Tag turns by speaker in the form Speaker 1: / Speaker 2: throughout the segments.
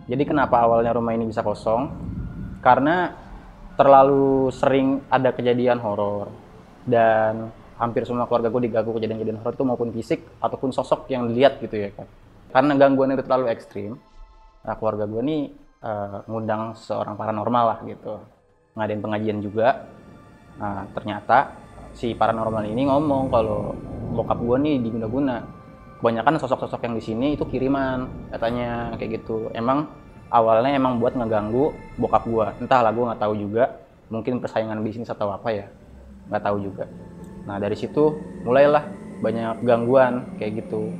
Speaker 1: Jadi kenapa awalnya rumah ini bisa kosong? Karena terlalu sering ada kejadian horor dan hampir semua keluarga gue diganggu kejadian-kejadian horor itu maupun fisik ataupun sosok yang dilihat gitu ya kan. Karena gangguan itu terlalu ekstrim, nah keluarga gue nih ngundang seorang paranormal lah gitu, ngadain pengajian juga. Nah ternyata si paranormal ini ngomong kalau bokap gue nih diguna-guna. Kebanyakan sosok-sosok yang di sini itu kiriman katanya kayak gitu. Emang awalnya emang buat ngeganggu bokap gue, entahlah, gue nggak tahu juga, mungkin persaingan bisnis atau apa ya, nggak tahu juga. Nah dari situ mulailah banyak gangguan kayak gitu.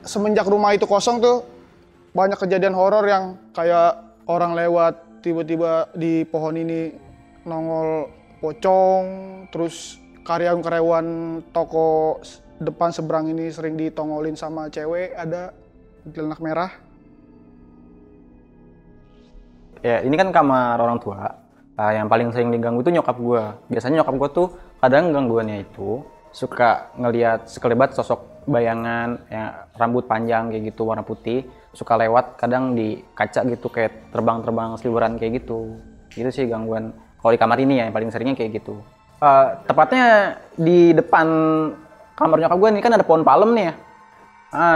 Speaker 2: Semenjak rumah itu kosong tuh banyak kejadian horor yang kayak orang lewat tiba-tiba di pohon ini nongol pocong, terus karyawan-karyawan toko depan seberang ini sering ditongolin sama cewek, ada kuntilanak merah.
Speaker 1: Ya ini kan kamar orang tua. Yang paling sering diganggu itu nyokap gue. Biasanya nyokap gue tuh kadang gangguannya itu suka ngelihat sekelebat sosok bayangan ya, rambut panjang kayak gitu warna putih, suka lewat kadang di kaca gitu kayak terbang-terbang seliweran kayak gitu. Itu sih gangguan kalau di kamar ini ya yang paling seringnya kayak gitu. Tepatnya di depan kamar nyokap gue nih kan ada pohon palem nih ya.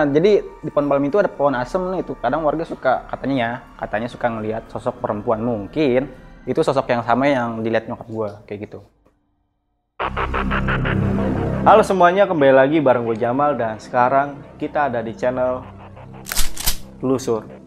Speaker 1: Jadi di pohon palem itu ada pohon asem nih, itu kadang warga suka katanya suka ngelihat sosok perempuan, mungkin itu sosok yang sama yang dilihat nyokap gue kayak gitu.
Speaker 3: Halo semuanya, kembali lagi bareng gue Jamal dan sekarang kita ada di channel Telusur.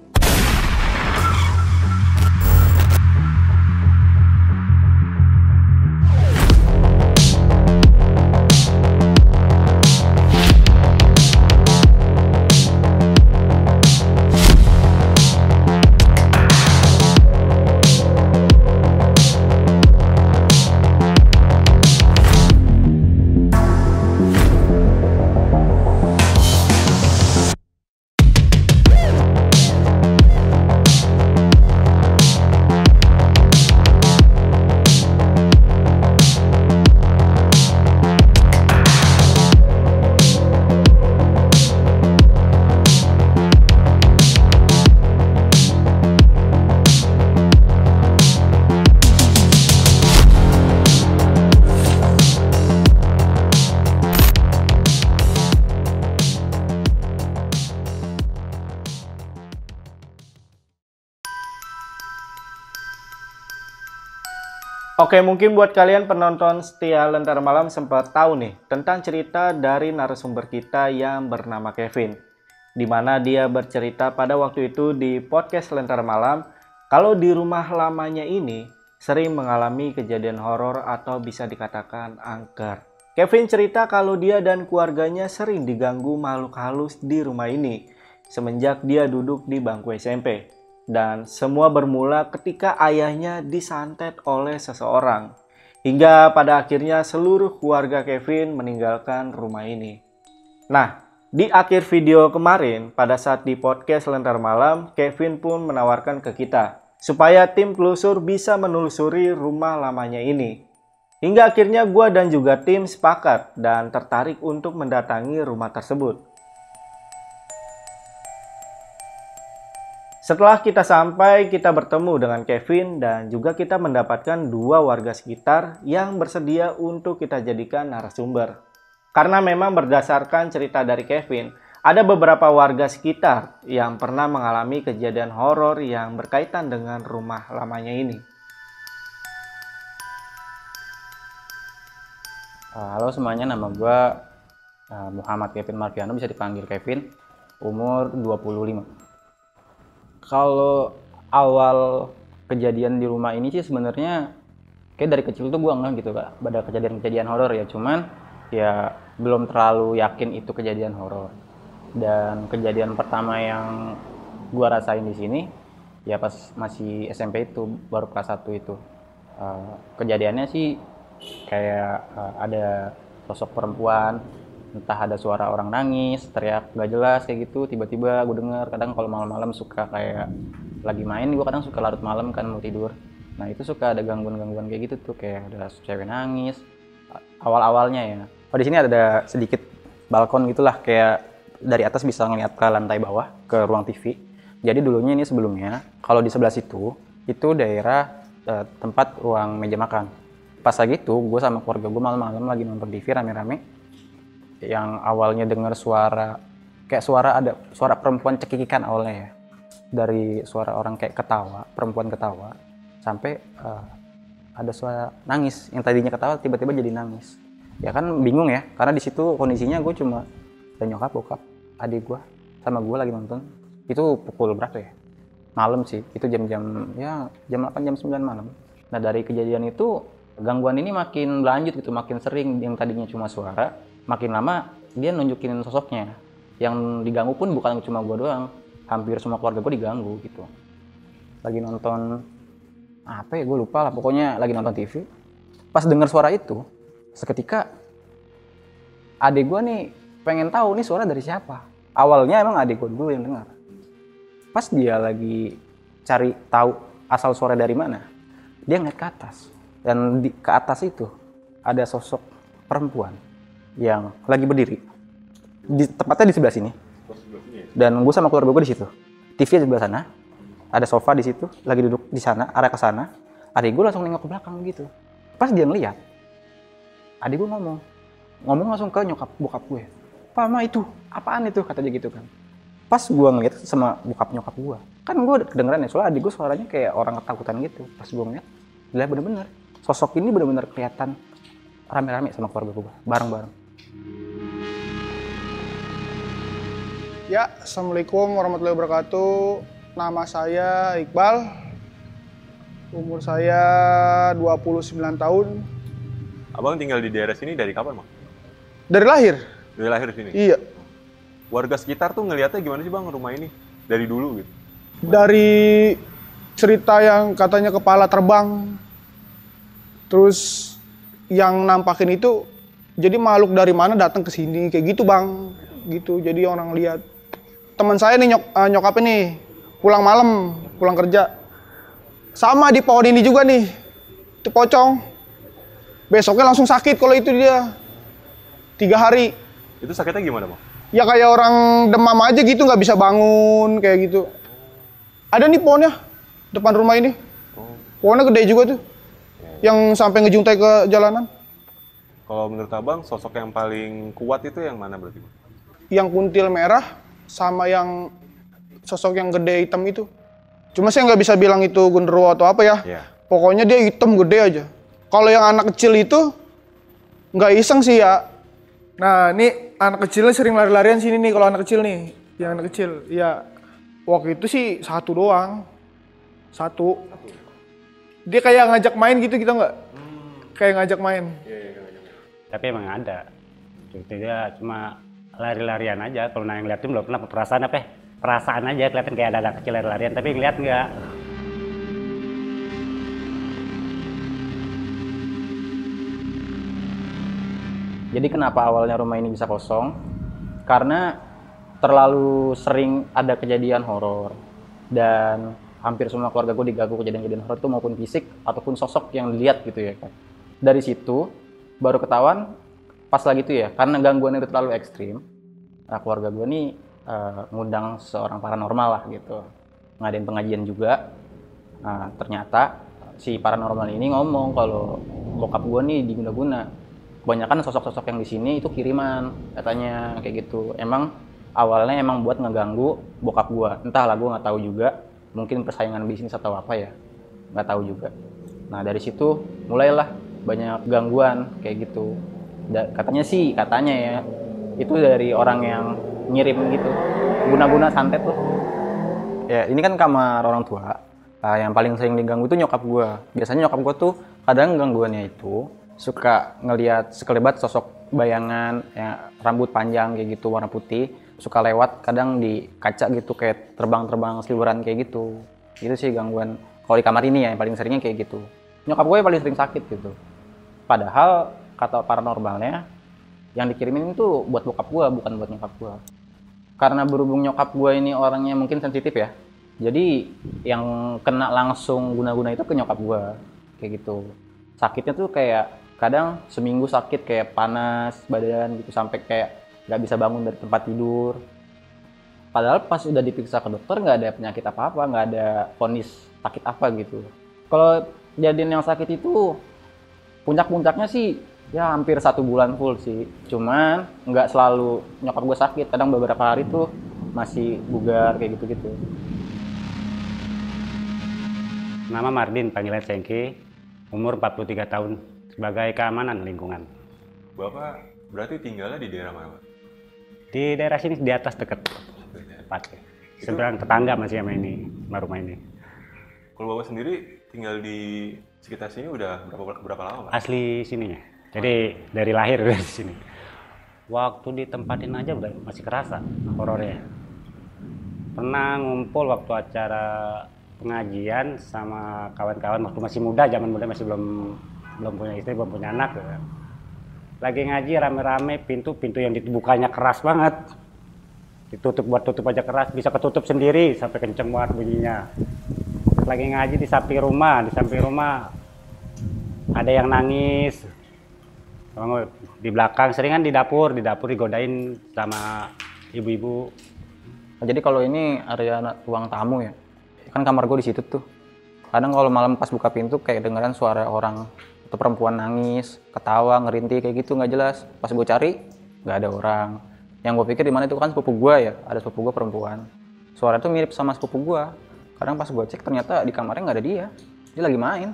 Speaker 3: Oke, mungkin buat kalian penonton setia Lentera Malam sempat tahu nih tentang cerita dari narasumber kita yang bernama Kevin. Di mana dia bercerita pada waktu itu di podcast Lentera Malam kalau di rumah lamanya ini sering mengalami kejadian horor atau bisa dikatakan angker. Kevin cerita kalau dia dan keluarganya sering diganggu makhluk halus di rumah ini semenjak dia duduk di bangku SMP. Dan semua bermula ketika ayahnya disantet oleh seseorang. Hingga pada akhirnya seluruh keluarga Kevin meninggalkan rumah ini. Nah, di akhir video kemarin pada saat di podcast Lentera Malam, Kevin pun menawarkan ke kita supaya tim telusur bisa menelusuri rumah lamanya ini. Hingga akhirnya gue dan juga tim sepakat dan tertarik untuk mendatangi rumah tersebut. Setelah kita sampai, kita bertemu dengan Kevin dan juga kita mendapatkan dua warga sekitar yang bersedia untuk kita jadikan narasumber. Karena memang berdasarkan cerita dari Kevin, ada beberapa warga sekitar yang pernah mengalami kejadian horor yang berkaitan dengan rumah lamanya ini.
Speaker 1: Halo semuanya, nama gue Muhammad Kevin Marviano, bisa dipanggil Kevin, umur 25. Kalau awal kejadian di rumah ini sih sebenarnya kayak dari kecil tuh gue nggak gitu Kak, pada kejadian-kejadian horor ya, cuman ya belum terlalu yakin itu kejadian horor. Dan kejadian pertama yang gue rasain di sini ya pas masih SMP itu, baru kelas 1 itu. Kejadiannya sih kayak ada sosok perempuan, entah ada suara orang nangis, teriak gak jelas kayak gitu, tiba-tiba gue denger. Kadang kalau malam-malam suka kayak lagi main, gue kadang suka larut malam kan mau tidur. Nah itu suka ada gangguan-gangguan kayak gitu tuh, kayak ada cewek nangis awal-awalnya ya. Di sini ada sedikit balkon gitulah, kayak dari atas bisa ngeliat ke lantai bawah, ke ruang TV. Jadi dulunya ini sebelumnya, kalau di sebelah situ, itu daerah tempat ruang meja makan. Pas lagi itu, gue sama keluarga gue malam-malam lagi nonton TV rame-rame. Yang awalnya dengar suara, kayak ada suara perempuan cekikikan awalnya ya. Dari suara orang kayak ketawa, perempuan ketawa, sampai ada suara nangis. Yang tadinya ketawa tiba-tiba jadi nangis. Ya kan bingung ya, karena di situ kondisinya gue cuma dan nyokap, bokap, adik gue, sama gue lagi nonton. Itu pukul berapa ya? Malam sih, itu jam-jam 8, jam 9 malam. Nah dari kejadian itu, gangguan ini makin lanjut gitu, makin sering. Yang tadinya cuma suara, makin lama dia nunjukin sosoknya. Yang diganggu pun bukan cuma gue doang, hampir semua keluarga gue diganggu gitu. Lagi nonton, apa ya, gue lupa lah, pokoknya lagi nonton TV. Pas dengar suara itu, seketika adik gue nih pengen tahu nih suara dari siapa. Awalnya emang adik gue dulu yang dengar. Pas dia lagi cari tahu asal suara dari mana, dia ngeliat ke atas. Dan ke atas itu ada sosok perempuan yang lagi berdiri. Tepatnya di sebelah sini. Dan gue sama keluarga gue di situ. TV di sebelah sana. Ada sofa di situ, lagi duduk di sana, arah ke sana. Adik gue langsung nengok ke belakang gitu. Pas dia ngeliat, adik gue ngomong langsung ke bokap gue. "Pak, Ma, itu apaan itu?" Kata dia gitu kan. Pas gue ngeliat sama nyokap gue, kan gue kedengeran ya, soalnya adik gue suaranya kayak orang ketakutan gitu. Pas gue ngeliat, lihat bener-bener sosok ini bener-bener kelihatan rame-rame sama keluarga gue, bareng-bareng.
Speaker 2: Ya, Assalamualaikum warahmatullahi wabarakatuh. Nama saya Iqbal. Umur saya 29 tahun.
Speaker 4: Abang tinggal di daerah sini dari kapan, Bang?
Speaker 2: Dari lahir?
Speaker 4: Dari lahir di sini?
Speaker 2: Iya.
Speaker 4: Warga sekitar tuh ngelihatnya gimana sih, Bang, rumah ini? Dari dulu gitu?
Speaker 2: Dari cerita yang katanya kepala terbang, terus yang nampakin itu, jadi makhluk dari mana datang ke sini, kayak gitu, Bang. Gitu, jadi orang lihat. Teman saya nih, nyokapnya nih, pulang malam, pulang kerja. Sama di pohon ini juga nih, itu pocong. Besoknya langsung sakit kalau itu dia. 3 hari.
Speaker 4: Itu sakitnya gimana, Bang?
Speaker 2: Ya kayak orang demam aja gitu, nggak bisa bangun, kayak gitu. Ada nih pohonnya, depan rumah ini. Pohonnya gede juga tuh. Yang sampai ngejuntai ke jalanan.
Speaker 4: Kalau menurut Abang, sosok yang paling kuat itu yang mana berarti, Bang?
Speaker 2: Yang kuntil merah, sama yang sosok yang gede hitam itu. Cuma saya nggak bisa bilang itu genderuwo atau apa ya.
Speaker 4: Yeah.
Speaker 2: Pokoknya dia hitam gede aja. Kalau yang anak kecil itu nggak iseng sih ya. Nah, ini anak kecilnya sering lari-larian sini nih kalau anak kecil nih. Yang anak kecil, ya waktu itu sih 1 doang. 1. Dia kayak ngajak main gitu, kita nggak? Kayak ngajak main.
Speaker 5: Tapi emang ada. Itu dia cuma lari-larian aja. Kalau yang ngeliatin belum pernah perasaan apa ya? Perasaan aja kelihatan kayak ada anak kecil lari-larian, tapi ngeliat nggak.
Speaker 1: Jadi kenapa awalnya rumah ini bisa kosong? Karena terlalu sering ada kejadian horor. Dan hampir semua keluarga gue diganggu kejadian-kejadian horor itu maupun fisik ataupun sosok yang dilihat gitu ya kan. Dari situ baru ketahuan pas lagi itu ya, karena gangguan itu terlalu ekstrim. Nah, keluarga gue nih ngundang seorang paranormal lah gitu, ngadain pengajian juga. Nah, ternyata si paranormal ini ngomong kalau bokap gue nih diguna-guna. Kebanyakan sosok-sosok yang di sini itu kiriman katanya, kayak gitu. Emang awalnya emang buat ngeganggu bokap gue, entahlah, gue nggak tahu juga, mungkin persaingan bisnis atau apa ya, nggak tahu juga. Nah dari situ mulailah banyak gangguan kayak gitu. Katanya ya itu dari orang yang ngirim gitu, guna-guna santet tuh. Ya ini kan kamar orang tua. Nah, yang paling sering diganggu itu nyokap gue. Biasanya nyokap gue tuh kadang gangguannya itu suka ngelihat sekelebat sosok bayangan ya, rambut panjang kayak gitu warna putih, suka lewat kadang di kaca gitu kayak terbang-terbang seliweran kayak gitu. Itu sih gangguan kalau di kamar ini ya, yang paling seringnya kayak gitu. Nyokap gue yang paling sering sakit gitu. Padahal kata paranormalnya yang dikirimin itu buat bokap gue, bukan buat nyokap gue. Karena berhubung nyokap gue ini orangnya mungkin sensitif ya, jadi yang kena langsung guna-guna itu ke nyokap gue kayak gitu. Sakitnya tuh kayak kadang seminggu sakit kayak panas badan gitu, sampai kayak nggak bisa bangun dari tempat tidur. Padahal pas udah diperiksa ke dokter nggak ada penyakit apa-apa, nggak ada vonis sakit apa gitu. Kalau kejadian yang sakit itu puncak-puncaknya sih ya hampir 1 bulan full sih. Cuman nggak selalu nyokap gue sakit, kadang beberapa hari tuh masih bugar kayak gitu-gitu.
Speaker 5: Nama Mardin, panggilan Sengki, umur 43 tahun, sebagai keamanan lingkungan.
Speaker 4: Bapak berarti tinggalnya di daerah mana, Pak?
Speaker 5: Di daerah sini, di atas deket tepatnya. Seberang tetangga masih sama ini, sama rumah ini.
Speaker 4: Kalau Bapak sendiri tinggal di sekitar sini udah berapa lama, Pak?
Speaker 5: Asli sininya, jadi dari lahir udah di sini. Waktu ditempatin aja udah masih kerasa horornya. Pernah ngumpul waktu acara pengajian sama kawan-kawan waktu masih muda, zaman muda masih belum punya istri, belum punya anak. Lagi ngaji rame-rame, pintu yang dibukanya keras banget. Ditutup aja keras, bisa ketutup sendiri sampai kenceng banget bunyinya. Lagi ngaji di samping rumah ada yang nangis. Di belakang seringan di dapur digodain sama ibu-ibu.
Speaker 1: Nah, jadi kalau ini area ruang tamu ya, kan kamar gue di situ tuh. Kadang kalau malam pas buka pintu kayak dengeran suara orang atau perempuan nangis, ketawa, ngerintih kayak gitu nggak jelas. Pas gue cari nggak ada orang. Yang gue pikir di mana itu kan sepupu gue ya, ada sepupu gue perempuan. Suara itu mirip sama sepupu gue. Kadang pas gue cek ternyata di kamarnya nggak ada dia lagi main.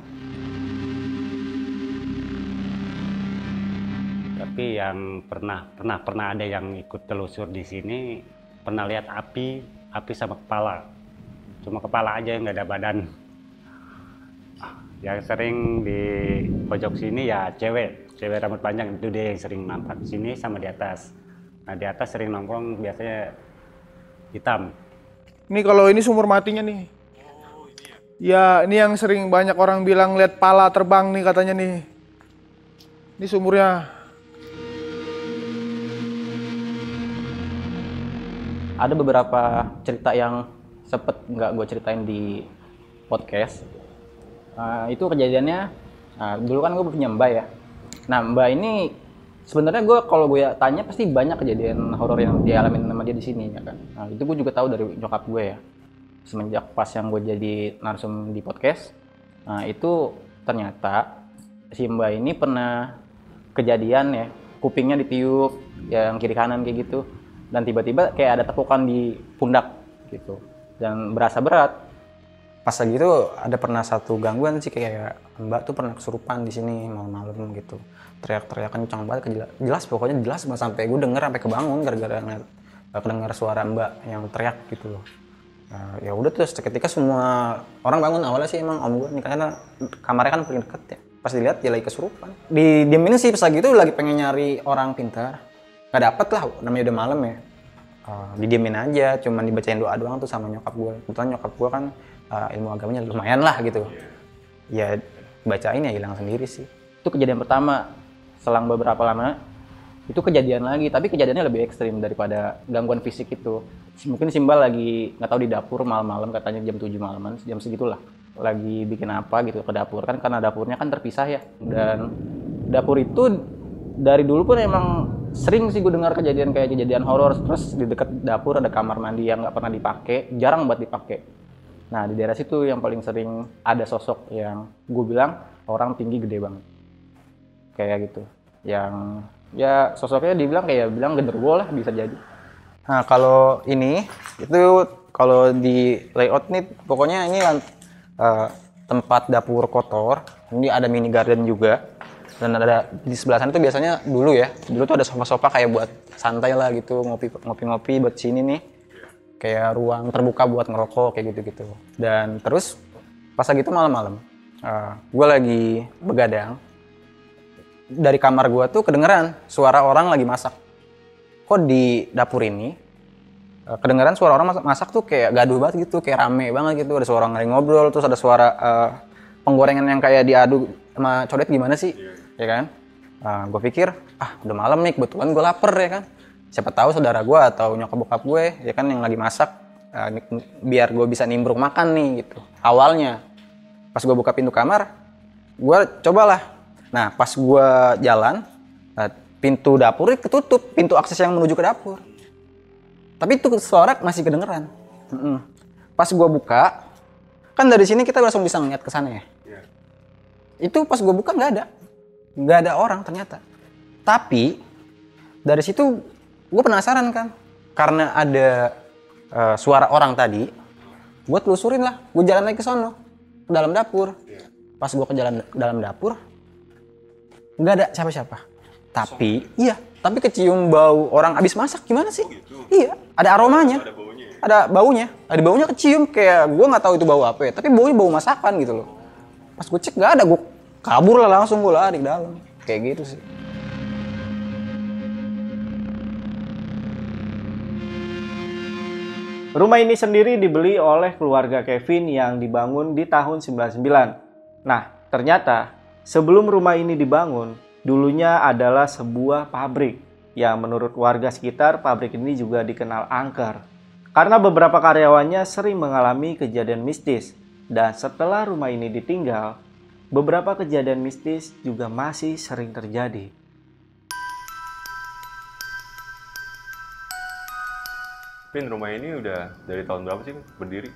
Speaker 5: Tapi yang pernah ada yang ikut telusur di sini, pernah lihat api sama kepala. Cuma kepala aja yang nggak ada badan. Yang sering di pojok sini ya cewek rambut panjang, itu dia yang sering nampak di sini sama di atas. Nah di atas sering nongkrong biasanya hitam.
Speaker 2: Ini kalau ini sumur matinya nih. Ya ini yang sering banyak orang bilang lihat pala terbang nih katanya nih. Ini sumurnya.
Speaker 1: Ada beberapa cerita yang sempet nggak gue ceritain di podcast. Itu kejadiannya, dulu kan gue punya mbak ya. Nah mbak ini sebenarnya kalau gue tanya pasti banyak kejadian horor yang dialami sama dia di sini ya kan. Nah itu gue juga tahu dari nyokap gue ya. Semenjak pas yang gue jadi narsum di podcast, nah itu ternyata si mbak ini pernah kejadian ya, kupingnya ditiup yang kiri kanan kayak gitu. Dan tiba-tiba kayak ada tepukan di pundak gitu dan berasa berat. Pas lagi itu ada pernah satu gangguan sih, kayak mbak tuh pernah kesurupan di sini malam-malam gitu, teriak-teriak kencang banget, jelas pokoknya jelas sampai gue denger sampai kebangun gara-gara ngeliat kedengar suara mbak yang teriak gitu loh. Ya udah terus ketika semua orang bangun, awalnya sih emang om gue nih karena kamarnya kan paling deket ya, pas dilihat dia lagi kesurupan, didiemin sih pas lagi itu lagi pengen nyari orang pintar. Nggak dapet lah, namanya udah malam ya. Didiemin aja, cuman dibacain doa doang tuh sama nyokap gue. Kebetulan nyokap gue kan ilmu agamanya lumayan lah gitu. Ya bacain ya hilang sendiri sih. Itu kejadian pertama. Selang beberapa lama itu kejadian lagi, tapi kejadiannya lebih ekstrim daripada gangguan fisik itu. Mungkin Simbal lagi nggak tahu di dapur malam-malam, katanya jam 7 malaman, jam segitulah. Lagi bikin apa gitu ke dapur kan, karena dapurnya kan terpisah ya. Dan dapur itu dari dulu pun emang sering sih gue dengar kejadian kayak kejadian horor. Terus di dekat dapur ada kamar mandi yang nggak pernah dipakai, jarang banget dipakai. Nah di daerah situ yang paling sering ada sosok yang gue bilang orang tinggi gede banget, kayak gitu. Yang ya sosoknya dibilang kayak genderuwo lah bisa jadi. Nah kalau ini itu kalau di layout nih pokoknya ini tempat dapur kotor. Ini ada mini garden juga. Dan ada di sebelah sana tuh biasanya dulu tuh ada sofa-sofa kayak buat santai lah gitu, ngopi-ngopi buat sini nih, kayak ruang terbuka buat ngerokok kayak gitu-gitu. Dan terus pas lagi itu malam-malam, gue lagi begadang, dari kamar gue tuh kedengeran suara orang lagi masak. Kok di dapur ini kedengeran suara orang masak tuh kayak gaduh banget gitu, kayak rame banget gitu, ada suara orang lagi ngobrol, terus ada suara penggorengan yang kayak diadu sama codet gimana sih? Ya kan, gue pikir udah malam nih, kebetulan gue lapar ya kan, siapa tahu saudara gue atau nyokap bokap gue ya kan yang lagi masak, biar gue bisa nimbrung makan nih gitu. Awalnya pas gue buka pintu kamar, gue cobalah. Nah pas gue jalan, pintu dapurnya ketutup, pintu akses yang menuju ke dapur. Tapi itu suara masih kedengeran. Pas gua buka, kan dari sini kita langsung bisa ngeliat ke sana ya. Itu pas gua buka nggak ada orang ternyata. Tapi dari situ gua penasaran kan, karena ada suara orang tadi, gua telusurin lah, gua jalan lagi ke sono, ke dalam dapur. Pas gua ke dalam dapur, nggak ada siapa-siapa. Tapi kecium bau orang habis masak gimana sih? Iya, ada aromanya. Ada baunya kecium, kayak gue nggak tahu itu bau apa ya, tapi baunya bau masakan gitu loh. Pas gue cek nggak ada, gue kabur lah, langsung gue lari ke dalam, kayak gitu sih.
Speaker 3: Rumah ini sendiri dibeli oleh keluarga Kevin yang dibangun di tahun 99. Nah, ternyata sebelum rumah ini dibangun, dulunya adalah sebuah pabrik yang menurut warga sekitar pabrik ini juga dikenal angker. Karena beberapa karyawannya sering mengalami kejadian mistis, dan setelah rumah ini ditinggal, beberapa kejadian mistis juga masih sering terjadi.
Speaker 4: Vin, rumah ini udah dari tahun berapa sih berdiri?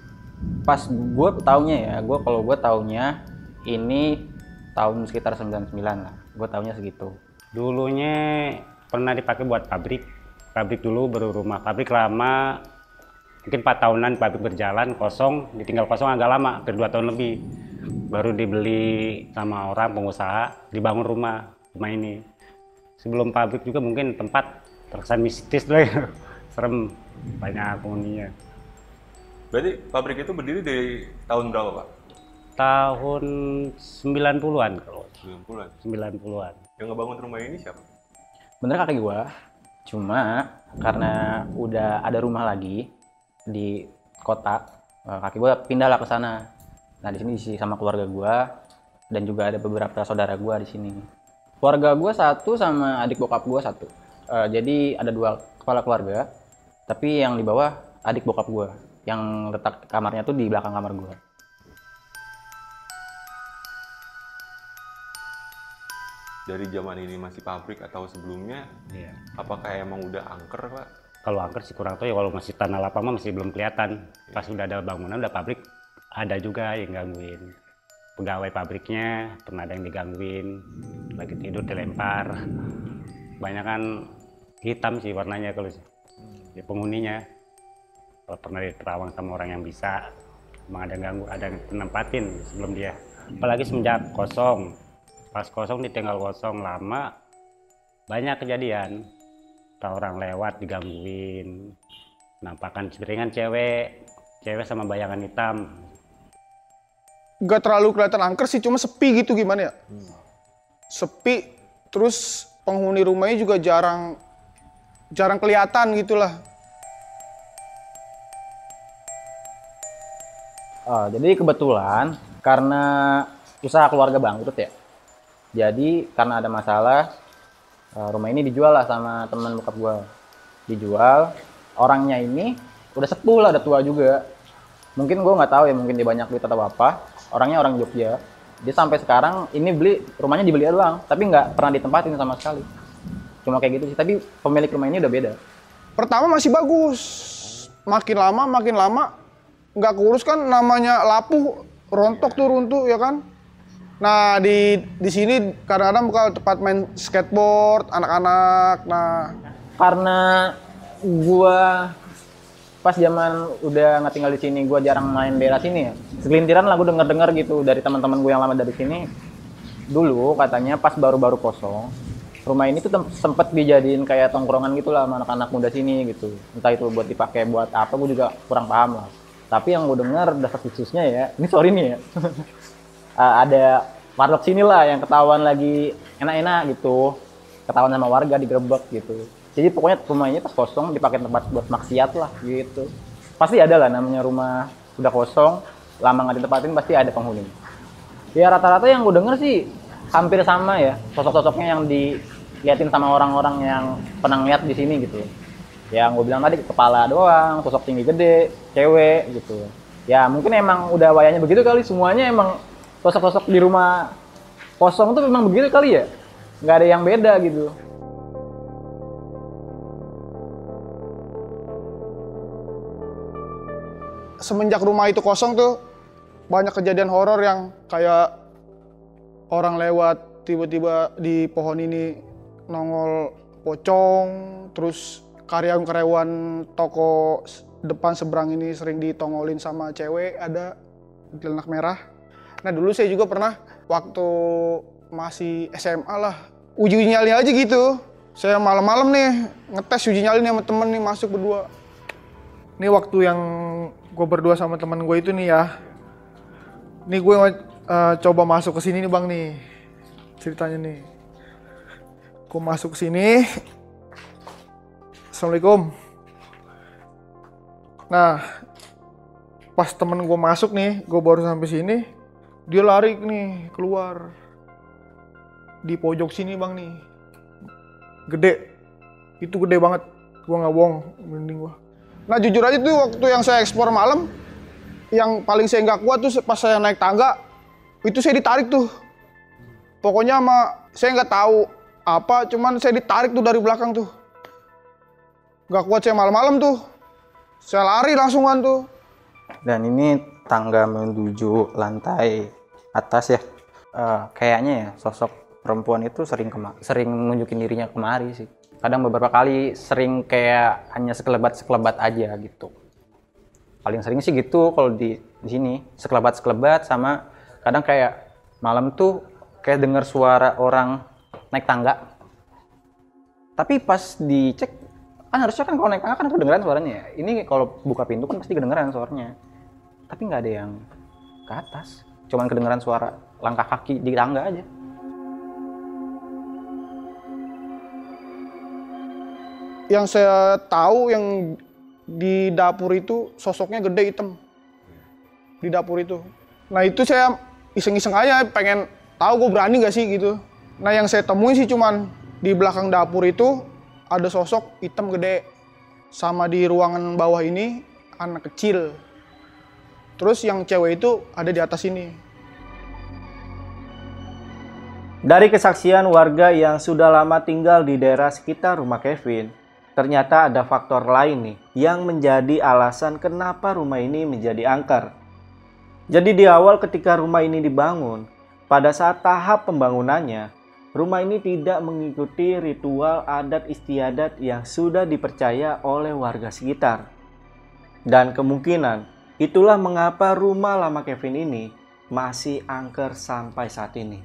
Speaker 1: Pas gue taunya kalau gue taunya ini tahun sekitar 99 lah, gue taunya segitu.
Speaker 5: Dulunya pernah dipakai buat pabrik dulu, baru rumah pabrik lama. Mungkin 4 tahunan pabrik berjalan kosong, ditinggal kosong agak lama, hampir 2 tahun lebih. Baru dibeli sama orang pengusaha, dibangun rumah ini. Sebelum pabrik juga mungkin tempat terkesan mistis lah ya. Serem, banyak penghuninya.
Speaker 4: Berarti pabrik itu berdiri dari tahun berapa, Pak?
Speaker 5: Tahun 90-an kalau.
Speaker 4: 90-an?
Speaker 5: 90-an.
Speaker 4: Yang ngebangun rumah ini siapa?
Speaker 1: Bener kakek gua, cuma karena udah ada rumah lagi di kota, kakek gua pindah lah ke sana. Nah di sini diisi sama keluarga gua dan juga ada beberapa saudara gua di sini. Keluarga gua satu sama adik bokap gua satu. Jadi ada 2 kepala keluarga, tapi yang di bawah adik bokap gua, yang letak kamarnya tuh di belakang kamar gua.
Speaker 4: Dari zaman ini masih pabrik atau sebelumnya?
Speaker 5: Iya.
Speaker 4: Apakah emang udah angker, Pak?
Speaker 5: Kalau angker sih kurang tahu ya, kalau masih tanah lapang masih belum kelihatan. Pas udah ada bangunan, udah pabrik, ada juga yang gangguin. Pegawai pabriknya pernah ada yang digangguin, lagi tidur dilempar. Banyak kan hitam sih warnanya kalau ya, penghuninya. Kalau pernah diterawang sama orang yang bisa, emang ada yang ganggu, ada yang menempatin sebelum dia. Apalagi semenjak kosong. Pas kosong ditinggal kosong lama, banyak kejadian. Orang lewat digangguin, nampakan piringan cewek sama bayangan hitam.
Speaker 2: Gak terlalu kelihatan angker sih, cuma sepi gitu gimana ya? Sepi, terus penghuni rumahnya juga jarang kelihatan gitulah.
Speaker 1: Jadi kebetulan karena usaha keluarga bangkrut ya. Jadi karena ada masalah, rumah ini dijual lah sama teman bokap gua. Dijual, orangnya ini udah sepuh lah, udah tua juga. Mungkin gua nggak tahu ya, mungkin dia banyak duit atau apa. Orangnya orang Jogja. Dia sampai sekarang ini rumahnya dibeli doang, tapi nggak pernah ditempatin sama sekali. Cuma kayak gitu sih. Tapi pemilik rumah ini udah beda. Pertama
Speaker 2: masih bagus, makin lama nggak kurus kan, namanya lapuh, rontok tuh runtuh ya kan. Nah di sini kadang-kadang bukan tempat main skateboard anak-anak. Nah
Speaker 1: karena gua pas zaman udah nggak tinggal di sini, gua jarang main daerah sini ya. Segelintiran lah gua denger gitu dari teman-teman gua yang lama dari sini. Dulu katanya pas baru-baru kosong, rumah ini tuh sempet dijadiin kayak tongkrongan gitu lah sama anak-anak muda sini gitu. Entah itu buat dipakai buat apa, gua juga kurang paham lah. Tapi yang gua denger dasar khususnya ya, ini sorry nih ya. Ada warlock sini lah yang ketahuan lagi enak-enak gitu, ketahuan sama warga digerebek gitu. Jadi pokoknya rumah ini pas kosong dipakai tempat buat maksiat lah gitu. Pasti ada lah, namanya rumah udah kosong lama nggak ditempatin pasti ada penghuni. Ya rata-rata yang gue denger sih hampir sama ya, sosok-sosoknya yang diliatin sama orang-orang yang pernah ngeliat di sini gitu. Yang gue bilang tadi, kepala doang, sosok tinggi gede, cewek gitu. Ya mungkin emang udah wayanya begitu kali, semuanya emang sosok-sosok di rumah kosong tuh memang begitu kali ya, nggak ada yang beda gitu.
Speaker 2: semenjak rumah itu kosong tuh banyak kejadian horor yang kayak orang lewat tiba-tiba di pohon ini nongol pocong, terus karyawan toko depan seberang ini sering ditongolin sama cewek ada celana merah. Nah dulu saya juga pernah waktu masih SMA lah, uji nyali aja gitu. Saya malam-malam nih ngetes uji nyali nih sama temen nih, masuk berdua. Ini waktu yang gue berdua sama temen gue itu nih ya. Nih gue coba masuk ke sini nih bang nih, ceritanya nih. Gue masuk ke sini. Assalamualaikum. Nah, pas temen gue masuk nih, gue baru sampai sini, dia lari nih keluar di pojok sini bang nih, gede, itu gede banget, gue nggak bohong, merinding gue. Nah jujur aja tuh waktu yang saya eksplor malam, yang paling saya nggak kuat tuh pas saya naik tangga, itu saya ditarik tuh, pokoknya saya nggak tahu apa, cuman saya ditarik tuh dari belakang tuh, nggak kuat saya malam-malam tuh, saya lari langsungan tuh.
Speaker 1: Dan ini tangga menuju lantai atas ya. Kayaknya ya sosok perempuan itu sering nunjukin dirinya kemari sih. Kadang beberapa kali sering kayak hanya sekelebat aja gitu. Paling sering sih gitu kalau di sini, sekelebat sama kadang kayak malam tuh kayak dengar suara orang naik tangga. Tapi pas dicek kan harusnya kan kalau naik tangga kan kedengeran suaranya. Ini kalau buka pintu kan pasti kedengeran suaranya. Tapi nggak ada yang ke atas, cuman kedengeran suara langkah kaki di tangga aja.
Speaker 2: Yang saya tahu yang di dapur itu sosoknya gede hitam di dapur itu. Nah itu saya iseng-iseng aja pengen tahu gue berani gak sih gitu. Nah yang saya temuin sih cuman di belakang dapur itu ada sosok hitam gede, sama di ruangan bawah ini anak kecil. Terus yang cewek itu ada di atas ini.
Speaker 3: Dari kesaksian warga yang sudah lama tinggal di daerah sekitar rumah Kevin, ternyata ada faktor lain nih yang menjadi alasan kenapa rumah ini menjadi angker. Jadi di awal ketika rumah ini dibangun, pada saat tahap pembangunannya, rumah ini tidak mengikuti ritual adat istiadat yang sudah dipercaya oleh warga sekitar. Dan kemungkinan itulah mengapa rumah lama Kevin ini masih angker sampai saat ini.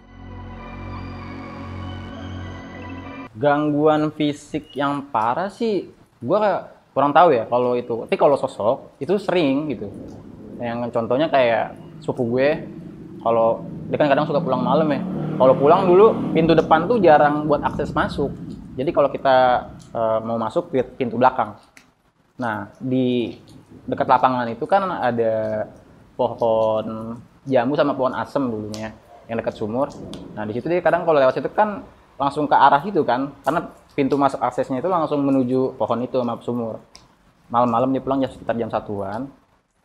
Speaker 1: Gangguan fisik yang parah sih, gue kurang tahu ya kalau itu. Tapi kalau sosok itu sering gitu. Yang contohnya kayak sepupu gue, kalau dia kan kadang suka pulang malam ya. Kalau pulang dulu pintu depan tuh jarang buat akses masuk. Jadi kalau kita mau masuk pintu belakang. Nah di dekat lapangan itu kan ada pohon jambu sama pohon asem dulunya yang dekat sumur. Nah di situ dia kadang kalau lewat situ kan langsung ke arah itu kan, karena pintu masuk aksesnya itu langsung menuju pohon itu sama sumur. Malam-malam dia pulang sekitar jam 1-an,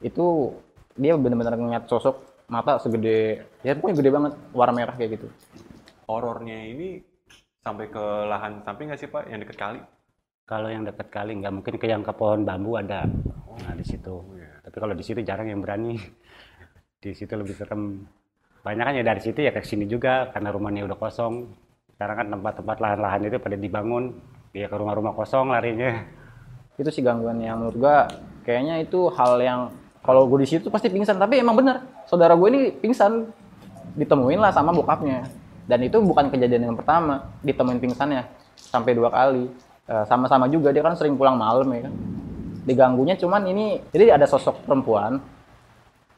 Speaker 1: itu dia benar-benar ngeliat sosok mata segede, ya pokoknya gede banget, warna merah kayak gitu.
Speaker 4: Horornya ini sampai ke lahan samping nggak sih Pak, yang dekat kali?
Speaker 5: Kalau yang dekat kali nggak mungkin, yang ke pohon bambu ada. Nah di situ. Tapi kalau di situ jarang yang berani. Di situ lebih serem. Banyak kan ya dari situ ya ke sini juga karena rumahnya udah kosong. Sekarang kan tempat-tempat lahan-lahan itu pada dibangun, dia ke rumah-rumah kosong larinya.
Speaker 1: Itu sih gangguan yang menurut gua kayaknya itu hal yang kalau gue di situ pasti pingsan. Tapi emang bener, saudara gue ini pingsan, ditemuin lah sama bokapnya. Dan itu bukan kejadian yang pertama ditemuin pingsannya, sampai 2 kali. Sama-sama juga dia kan sering pulang malam ya kan. Diganggunya cuman ini, jadi ada sosok perempuan,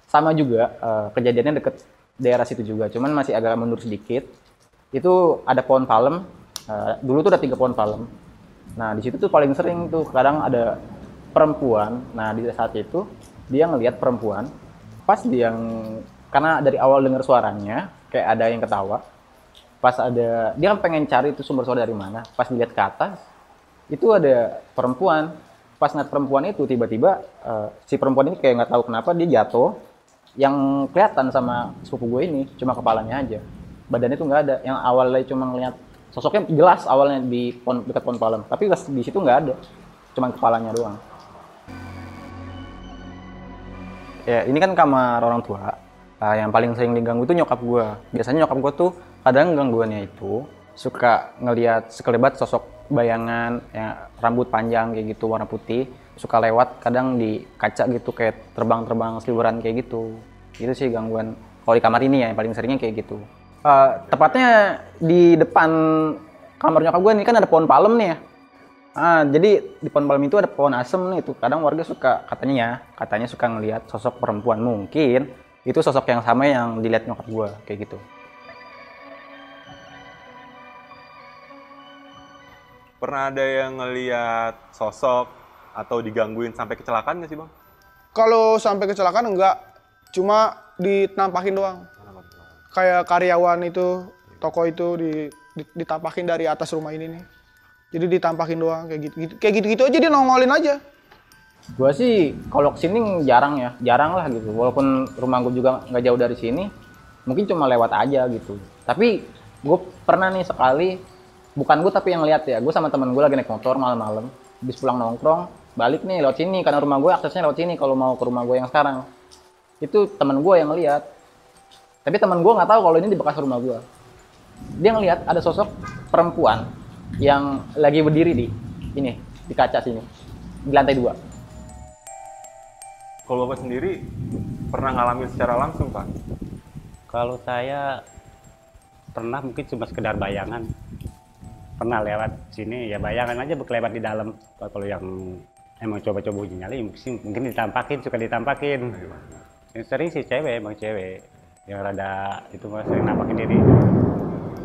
Speaker 1: sama juga kejadiannya deket daerah situ juga, cuman masih agak mundur sedikit. Itu ada pohon palem, dulu tuh ada 3 pohon palem. Nah di situ tuh paling sering tuh kadang ada perempuan. Nah di saat itu dia ngelihat perempuan, pas karena dari awal dengar suaranya kayak ada yang ketawa. Pas dia kan pengen cari itu sumber suara dari mana. Pas dilihat ke atas itu ada perempuan. Pas ngeliat perempuan itu tiba-tiba si perempuan ini kayak nggak tahu kenapa dia jatuh. Yang kelihatan sama sepupu gue ini cuma kepalanya aja. Badannya tuh nggak ada. Yang awalnya cuma ngeliat sosoknya jelas awalnya di dekat pohon palem, tapi di situ nggak ada, cuma kepalanya doang. ya ini kan kamar orang tua. Yang paling sering diganggu itu nyokap gue. Biasanya nyokap gue tuh kadang gangguannya itu suka ngelihat sekelebat sosok bayangan ya, rambut panjang kayak gitu warna putih, suka lewat kadang di kaca gitu kayak terbang-terbang seliweran kayak gitu. Itu sih gangguan kalau di kamar ini ya yang paling seringnya kayak gitu. Tepatnya di depan kamar nyokap gue ini kan ada pohon palem nih ya. Jadi di pohon palem itu ada pohon asem nih, itu kadang warga suka katanya suka ngelihat sosok perempuan, mungkin itu sosok yang sama yang dilihat nyokap gue kayak gitu.
Speaker 4: Pernah ada yang ngelihat sosok atau digangguin sampai kecelakaan nggak sih bang?
Speaker 2: Kalau sampai kecelakaan enggak, cuma ditampakin doang. Kayak karyawan itu, toko itu ditampakin dari atas rumah ini nih. Jadi ditampakin doang kayak gitu aja, dia nongolin aja.
Speaker 1: Gua sih kalau kesini jarang lah gitu. Walaupun rumah gue juga nggak jauh dari sini, mungkin cuma lewat aja gitu. Tapi gue pernah nih sekali, bukan gue tapi yang lihat ya. Gue sama temen gue lagi naik motor malam-malam, habis pulang nongkrong, balik nih lewat sini karena rumah gue aksesnya lewat sini. Kalau mau ke rumah gue yang sekarang, itu temen gue yang lihat. Tapi temen gue nggak tahu kalau ini di bekas rumah gue. Dia ngelihat ada sosok perempuan yang lagi berdiri di kaca sini, di lantai 2.
Speaker 4: Kalau bapak sendiri pernah ngalamin secara langsung pak?
Speaker 5: Kalau saya pernah mungkin cuma sekedar bayangan. Pernah lewat sini ya bayangan aja berkelebat di dalam. Kalau yang emang coba-coba uji nyali mungkin suka ditampakin. Yang sering sih emang cewek yang rada itu sering nampakin diri.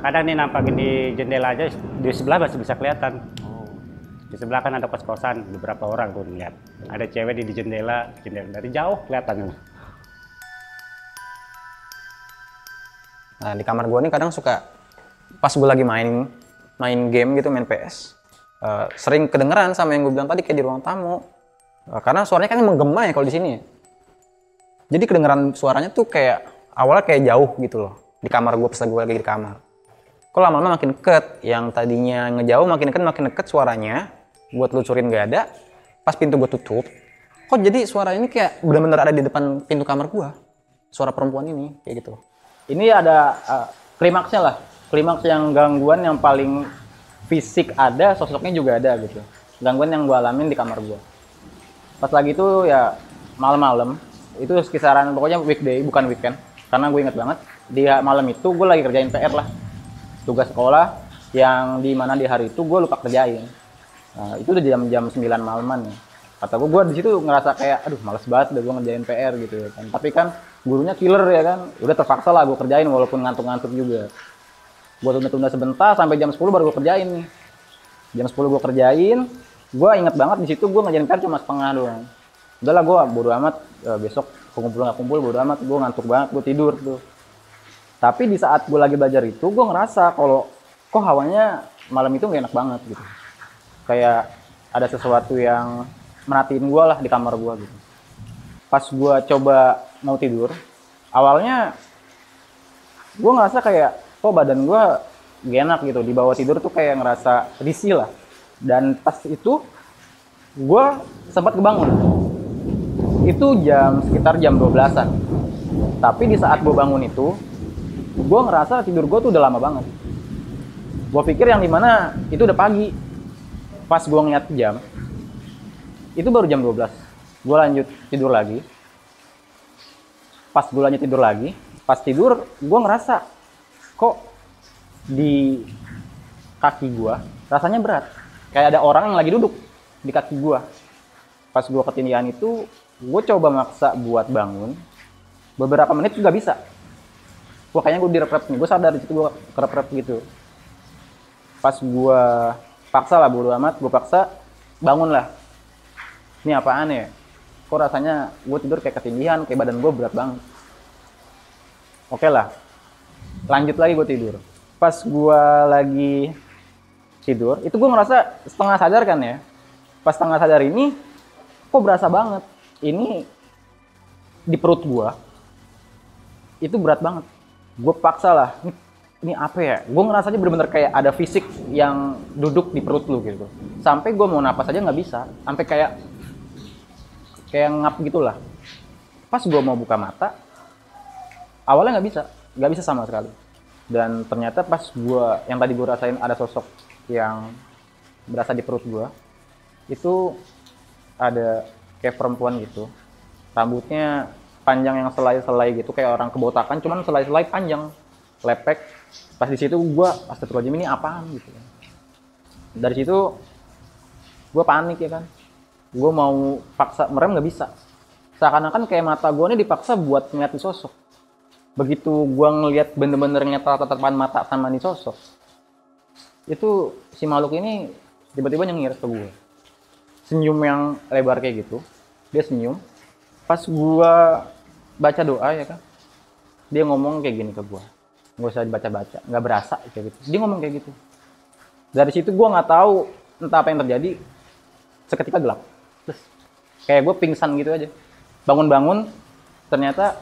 Speaker 5: Kadang nih nampakin di jendela aja, di sebelah masih bisa kelihatan. Di sebelah kan ada kos-kosan, beberapa orang tuh lihat. Ada cewek di jendela dari jauh kelihatan.
Speaker 1: Nah, di kamar gue nih kadang suka pas gue lagi main game gitu, main PS, sering kedengeran sama yang gue bilang tadi kayak di ruang tamu. Karena suaranya kan menggema ya kalau di sini. Jadi kedengeran suaranya tuh kayak awalnya kayak jauh gitu loh di kamar gue pas gue lagi di kamar. Kok lama-lama makin deket, yang tadinya ngejauh makin deket suaranya. Gue telusurin gak ada, pas pintu gue tutup, kok jadi suara ini kayak bener-bener ada di depan pintu kamar gue. Suara perempuan ini, kayak gitu. Ini ada klimaksnya lah, klimaks yang gangguan yang paling fisik ada, sosoknya juga ada gitu. Gangguan yang gue alamin di kamar gue. Pas lagi itu ya malam-malam, itu sekisaran pokoknya weekday, bukan weekend. Karena gue inget banget, di malam itu gue lagi kerjain PR lah. Tugas sekolah yang dimana di hari itu gue lupa kerjain. Nah, itu udah jam 9 malaman ya. Kata gue di situ ngerasa kayak aduh males banget udah gue ngerjain PR gitu ya kan. Tapi kan gurunya killer ya kan. Udah terpaksa lah gue kerjain walaupun ngantuk-ngantuk juga. Gue tunda-tunda sebentar sampai jam 10 baru gue kerjain nih. Jam 10 gue kerjain, gue inget banget di situ gue ngerjain PR cuma setengah doang. Udahlah gue bodo amat, besok kumpul nggak kumpul bodo amat, gue ngantuk banget, gue tidur tuh. Tapi di saat gue lagi belajar itu, gue ngerasa kalau kok hawanya malam itu gak enak banget gitu. Kayak ada sesuatu yang merhatiin gue lah di kamar gue gitu. Pas gue coba mau tidur, awalnya gue ngerasa kayak kok badan gue gak enak gitu. Di bawah tidur tuh kayak ngerasa risih lah. Dan pas itu, gue sempat kebangun. Itu sekitar jam 12-an. Tapi di saat gue bangun itu, gue ngerasa tidur gue tuh udah lama banget. Gue pikir yang dimana itu udah pagi. Pas gue ngeliat jam, itu baru jam 12. Gue lanjut tidur lagi. Pas gue lanjut tidur lagi, pas tidur gue ngerasa kok di kaki gue rasanya berat. Kayak ada orang yang lagi duduk di kaki gue. Pas gue ketindihan itu, gue coba maksa buat bangun. Beberapa menit juga bisa. Wah kayaknya gue direp-rep nih, gue sadar di situ gue kerep-rep gitu. Pas gue paksa lah, bodo amat, gue paksa bangun lah. Ini apaan ya? Kok rasanya gue tidur kayak ketindihan, kayak badan gue berat banget. Oke lah, lanjut lagi gue tidur. Pas gue lagi tidur, itu gue ngerasa setengah sadar kan ya. Pas setengah sadar ini, kok berasa banget. Ini di perut gue, itu berat banget. Gue paksa lah, ini apa ya? Gue ngerasanya bener-bener kayak ada fisik yang duduk di perut lu gitu. Sampai gue mau napas aja nggak bisa, sampai kayak ngap gitulah. Pas gue mau buka mata, awalnya nggak bisa sama sekali. Dan ternyata pas yang tadi gue rasain ada sosok yang berasa di perut gue, itu ada kayak perempuan gitu, rambutnya panjang yang selai-selai gitu, kayak orang kebotakan, cuman selai-selai panjang, lepek. Pas di situ gue, astagfirullahaladzim, ini apaan gitu. Dari situ gue panik ya kan, gue mau paksa merem nggak bisa, seakan-akan kayak mata gue ini dipaksa buat ngeliat sosok. Begitu gue ngeliat bener-bener tatapan mata sama nih sosok, itu si makhluk ini tiba-tiba nyengir ke gue, senyum yang lebar kayak gitu. Dia senyum, pas gue baca doa ya kan, dia ngomong kayak gini ke gue, nggak usah dibaca-baca, nggak berasa kayak gitu. Dia ngomong kayak gitu. Dari situ gue nggak tahu entah apa yang terjadi, seketika gelap, terus kayak gue pingsan gitu aja. Bangun-bangun ternyata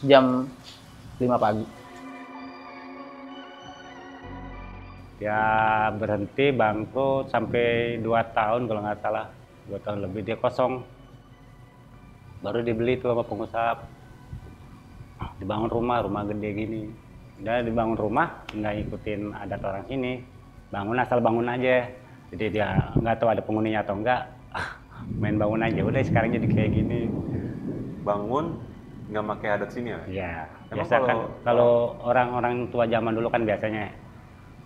Speaker 1: jam 5 pagi.
Speaker 5: Dia berhenti bangkrut sampai 2 tahun kalau nggak salah, 2 tahun lebih dia kosong. Baru dibeli tuh sama pengusaha, dibangun rumah gede gini. Dia dibangun rumah nggak ikutin adat orang sini, bangun asal bangun aja. Jadi dia nggak tahu ada penghuninya atau enggak, main bangun aja. Udah sekarang jadi kayak gini.
Speaker 4: Bangun nggak pakai adat sini ya?
Speaker 5: Iya,
Speaker 4: Emang
Speaker 5: biasa kan kalau orang-orang tua zaman dulu kan biasanya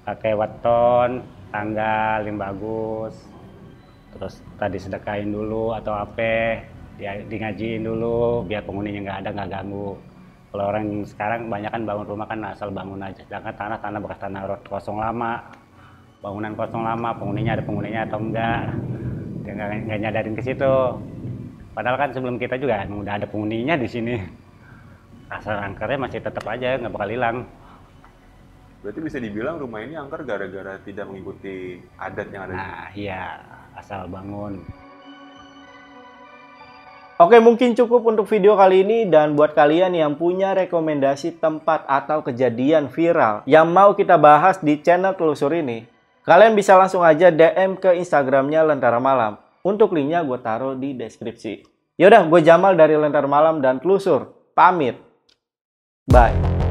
Speaker 5: pakai weton, tanggal yang bagus, terus tadi sedekahin dulu atau apa, dia ngajiin dulu biar penghuninya nggak ada, nggak ganggu. Kalau orang sekarang banyak kan bangun rumah kan asal bangun aja, sedangkan tanah bekas tanah kosong lama, bangunan kosong lama, penghuninya ada penghuninya atau enggak, dia nggak nyadarin ke situ. Padahal kan sebelum kita juga udah ada penghuninya di sini. Rasa angkernya masih tetap aja, nggak bakal hilang.
Speaker 4: Berarti bisa dibilang rumah ini angker gara-gara tidak mengikuti adat yang ada di sini.
Speaker 5: Nah iya, asal bangun.
Speaker 3: Oke, mungkin cukup untuk video kali ini. Dan buat kalian yang punya rekomendasi tempat atau kejadian viral yang mau kita bahas di channel Telusur ini, kalian bisa langsung aja DM ke Instagramnya Lentera Malam. Untuk linknya gue taruh di deskripsi. Yaudah, gue Jamal dari Lentera Malam dan Telusur. Pamit. Bye.